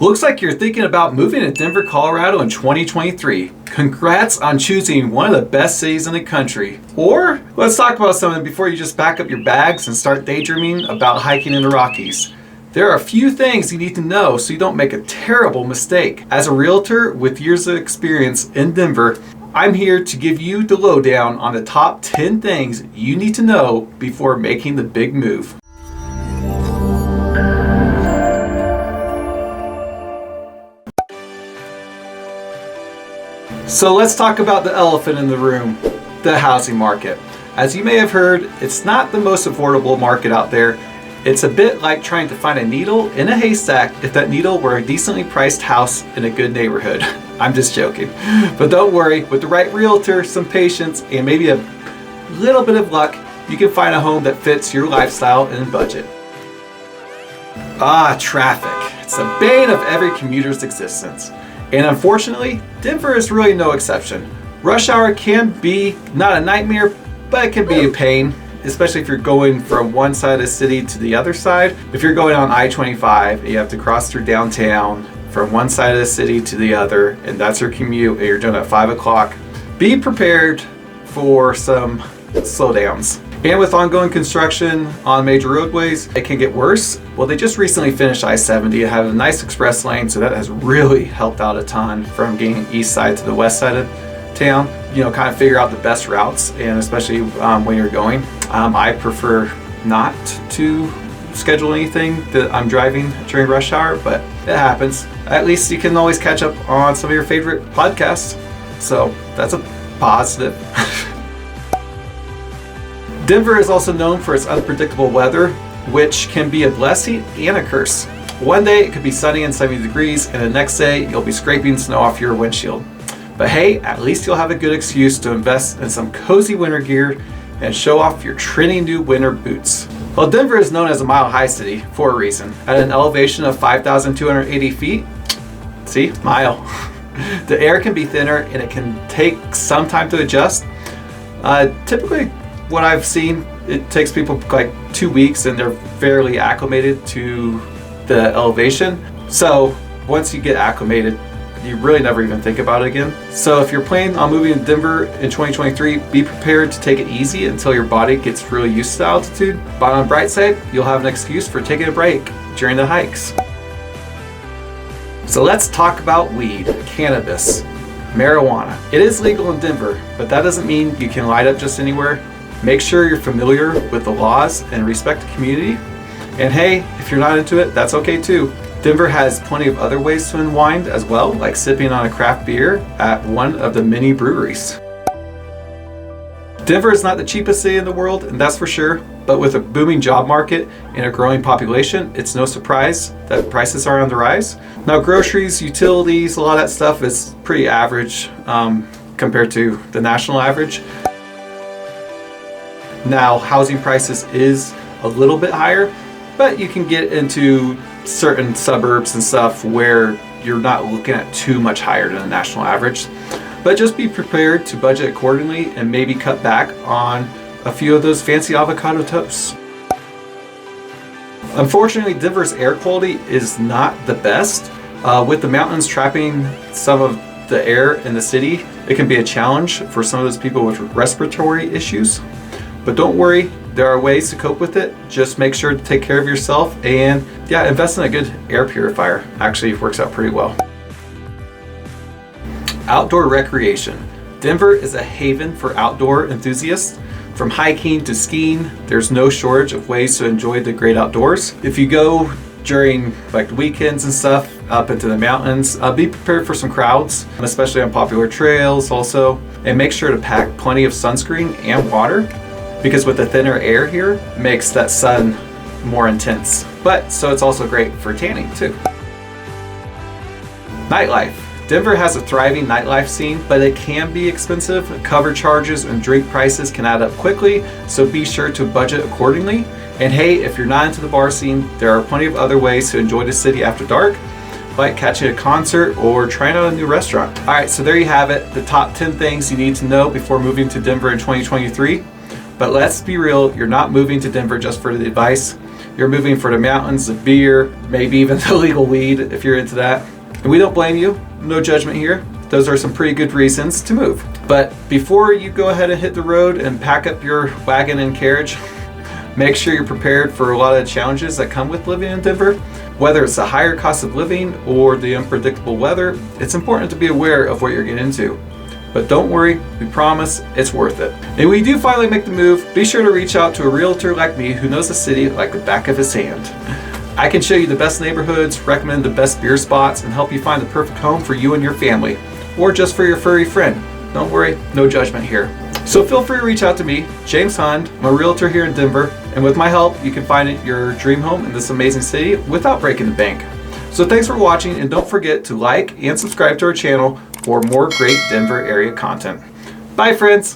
Looks like you're thinking about moving to Denver, Colorado in 2023. Congrats on choosing one of the best cities in the country. Or let's talk about something before you just pack up your bags and start daydreaming about hiking in the Rockies. There are a few things you need to know so you don't make a terrible mistake. As a realtor with years of experience in Denver, I'm here to give you the lowdown on the top 10 things you need to know before making the big move. So let's talk about the elephant in the room, the housing market. As you may have heard, it's not the most affordable market out there. It's a bit like trying to find a needle in a haystack if that needle were a decently priced house in a good neighborhood. I'm just joking. But don't worry, with the right realtor, some patience, and maybe a little bit of luck, you can find a home that fits your lifestyle and budget. Traffic. It's the bane of every commuter's existence. And unfortunately, Denver is really no exception. Rush hour can be not a nightmare, but it can be a pain, especially if you're going from one side of the city to the other side. If you're going on I-25, you have to cross through downtown from one side of the city to the other, and that's your commute, and you're doing it at 5 o'clock. Be prepared for some slowdowns. And with ongoing construction on major roadways, it can get worse. Well, they just recently finished I-70 and have a nice express lane, so that has really helped out a ton from getting east side to the west side of town. Kind of figure out the best routes, and especially when you're going. I prefer not to schedule anything that I'm driving during rush hour, but it happens. At least you can always catch up on some of your favorite podcasts. So that's a positive. Denver is also known for its unpredictable weather, which can be a blessing and a curse. One day it could be sunny and 70 degrees, and the next day you'll be scraping snow off your windshield. But hey, at least you'll have a good excuse to invest in some cozy winter gear and show off your trendy new winter boots. Well, Denver is known as a mile-high city for a reason. At an elevation of 5,280 feet, see, mile, the air can be thinner and it can take some time to adjust. Typically, what I've seen, it takes people like 2 weeks and they're fairly acclimated to the elevation. So once you get acclimated, you really never even think about it again. So if you're planning on moving to Denver in 2023, be prepared to take it easy until your body gets really used to the altitude. But on the bright side, you'll have an excuse for taking a break during the hikes. So let's talk about weed, cannabis, marijuana. It is legal in Denver, but that doesn't mean you can light up just anywhere. Make sure you're familiar with the laws and respect the community. And hey, if you're not into it, that's okay too. Denver has plenty of other ways to unwind as well, like sipping on a craft beer at one of the many breweries. Denver is not the cheapest city in the world, and that's for sure, but with a booming job market and a growing population, it's no surprise that prices are on the rise. Now, groceries, utilities, a lot of that stuff is pretty average compared to the national average. Now, housing prices is a little bit higher, but you can get into certain suburbs and stuff where you're not looking at too much higher than the national average. But just be prepared to budget accordingly and maybe cut back on a few of those fancy avocado toasts. Unfortunately, Denver's air quality is not the best. With the mountains trapping some of the air in the city, it can be a challenge for some of those people with respiratory issues. But don't worry, there are ways to cope with it. Just make sure to take care of yourself and invest in a good air purifier. Actually, it works out pretty well. Outdoor recreation. Denver is a haven for outdoor enthusiasts. From hiking to skiing, there's no shortage of ways to enjoy the great outdoors. If you go during like the weekends and stuff up into the mountains, be prepared for some crowds, especially on popular trails also. And make sure to pack plenty of sunscreen and water, because with the thinner air here, it makes that sun more intense. But so it's also great for tanning too. Nightlife. Denver has a thriving nightlife scene, but it can be expensive. Cover charges and drink prices can add up quickly, so be sure to budget accordingly. And hey, if you're not into the bar scene, there are plenty of other ways to enjoy the city after dark, like catching a concert or trying out a new restaurant. All right, so there you have it, the top 10 things you need to know before moving to Denver in 2023. But let's be real, you're not moving to Denver just for the advice. you're moving for the mountains, the beer, maybe even the legal weed if you're into that. And we don't blame you, no judgment here. Those are some pretty good reasons to move. But before you go ahead and hit the road and pack up your wagon and carriage, make sure you're prepared for a lot of challenges that come with living in Denver. Whether it's the higher cost of living or the unpredictable weather, it's important to be aware of what you're getting into. But don't worry, we promise it's worth it. And when you do finally make the move, be sure to reach out to a realtor like me who knows the city like the back of his hand. I can show you the best neighborhoods, recommend the best beer spots, and help you find the perfect home for you and your family, or just for your furry friend. Don't worry, no judgment here. So feel free to reach out to me, James Hund. I'm a realtor here in Denver, and with my help, you can find your dream home in this amazing city without breaking the bank. So thanks for watching, and don't forget to like and subscribe to our channel for more great Denver area content. Bye, friends.